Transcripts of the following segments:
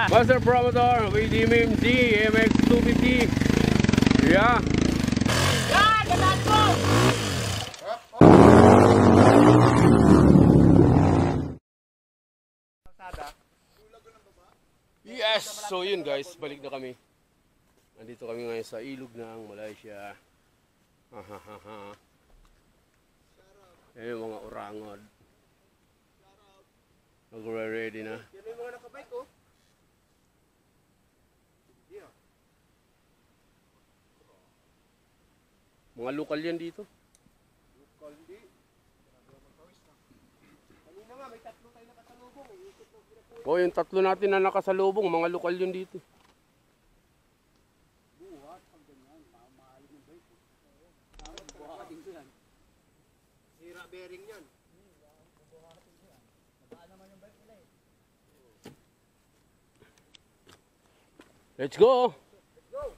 Master Promotor with MMC MX 250. Yeah. Yes, so yun guys, balik na kami. Nandito kami ngayon sa ilog ng Malaysia. Ayan yung mga orangod. Nagre-ready na. Yan yung mga nakabike oh. Mga lokal yan dito. Lokal di. Kanina nga may tatlo tayo nakasalubong. Oh, yung tatlo natin na nakasalubong, mga lokal yun dito. Buhat, pag ganyan, maalim yung bike. Buhat din ko yan. Sira bearing yan. Nabaan naman yung bike nila eh. Let's go! Let's go!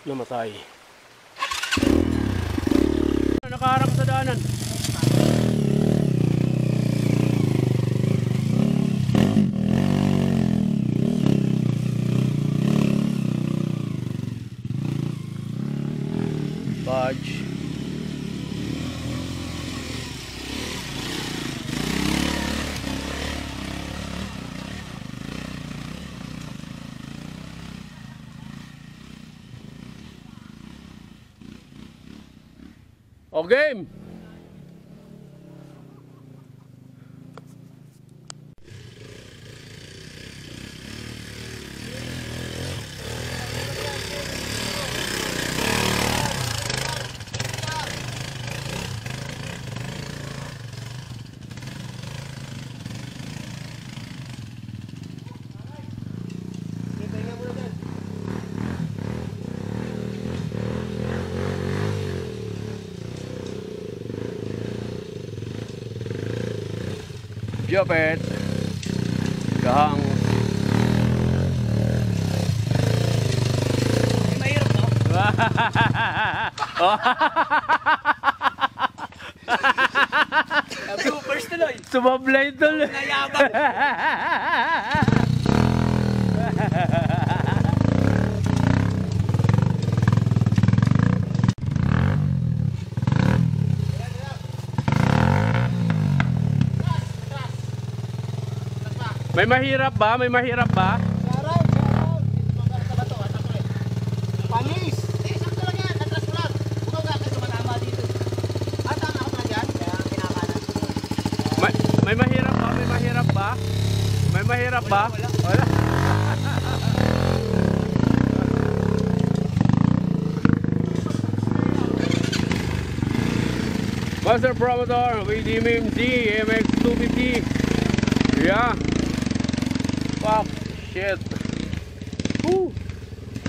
Namatay. Nakaharap sa daanan. Badge. O game! Jopet Gahang. Mahirap no? Bloopers tuloy. Sumablay tuloy. Nayabang. May mahirap ba? May mahirap ba? Sarap, sarap. Magkano sa bato, atak ulit. Panis! Eh, sakto lang yan. Atras mo lang. Bukaw ka kasi matama dito. Tama ako na dyan. Kaya kinakanan. May mahirap ba? May mahirap ba? May mahirap ba? Wala. Wala. Master Promotor with MMC MX 250. Yeah. Fuck, shit. Woo.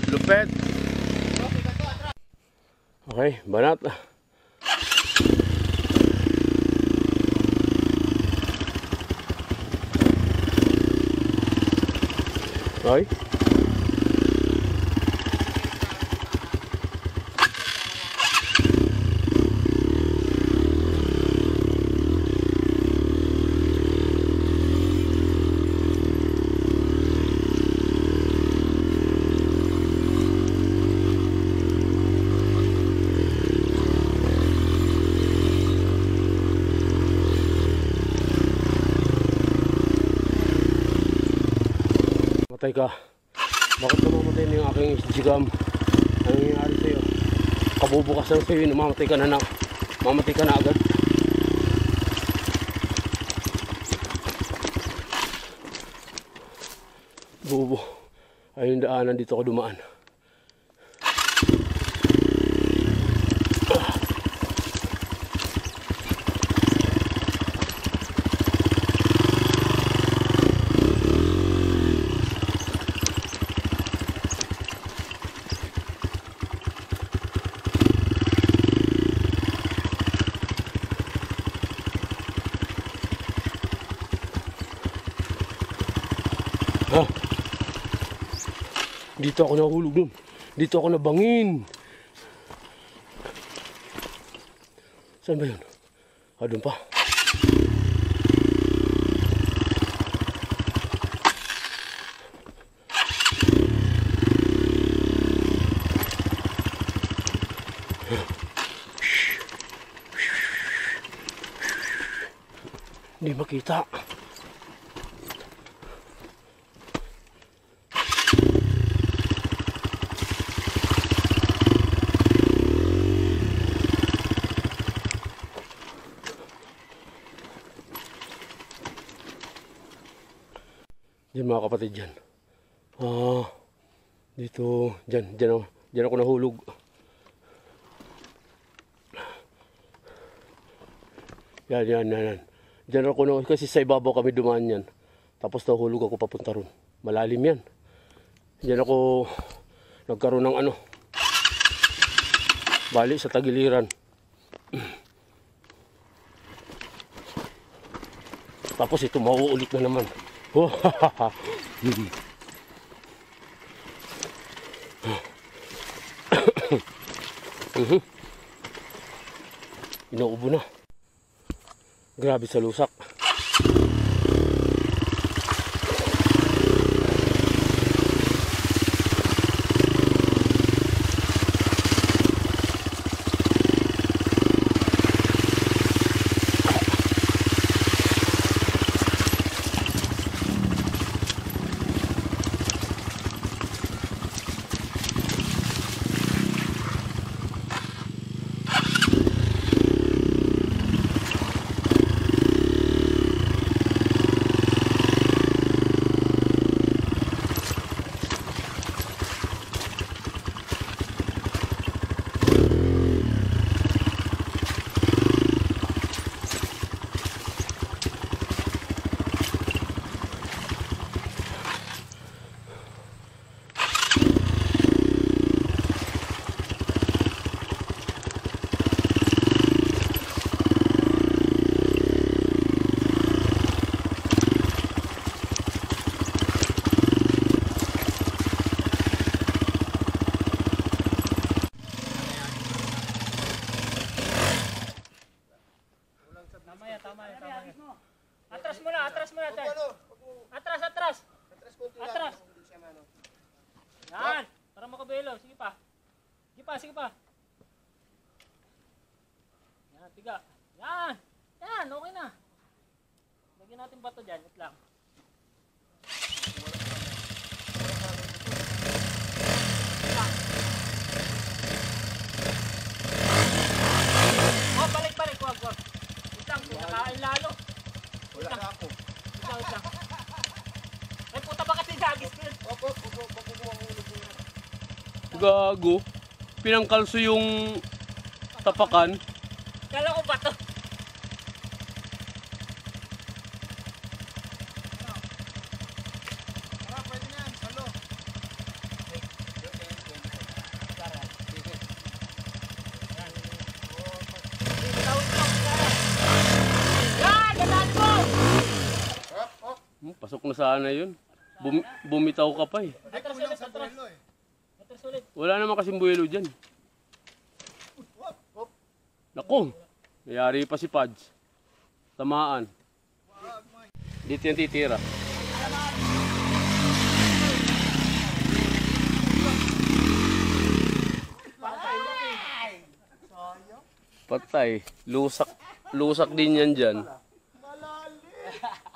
Lupet. Okay, banat. Okay. Patay ka. Bakit namamatay na yung aking isjigam? Ano nangyayari sa'yo? Kabubukas lang sa'yo, namamatay ka na mamatay ka na agad. Bubo. Ayun yung daanan, dito ako dumaan. Dito ako nahulog dun. Dito ako nabangin. Saan ba yun? Ah, dun pa. Hindi makita. Diyan mga kapatid dyan. Dito, dyan ako nahulog. Yan. Dyan ako na, kasi sa ibabaw kami dumaan yan. Tapos nahulog ako papunta ron. Malalim yan. Dyan ako nagkaroon ng bali sa tagiliran. Tapos ito mauulit na naman. Inuubo na. Grabe sa lusak. Tama. Atras muna, tayo. Atras. Yan, para makabelo. Sige pa. Yan, tiga. Yan, okay na. Lagyan natin bato dyan, wait lang. Oh, balik. Wag. Nakain lalo. Wala na ako. Wait lang. Ay, puta ba kasi gagis ko yun? Opo, makukuha ko ulit yun. Gago. Pinangkalso yung tapakan. Kala ko ba to? Pwede na yan. Salo. Pasok na sana yun. Bumitaw ka pa eh. Atras ulit. Wala naman kasing buwelo dyan. Naku, mayari pa si Pads. Tamaan. Dito yung titira. Patay. Lusak din yan dyan. Malalim.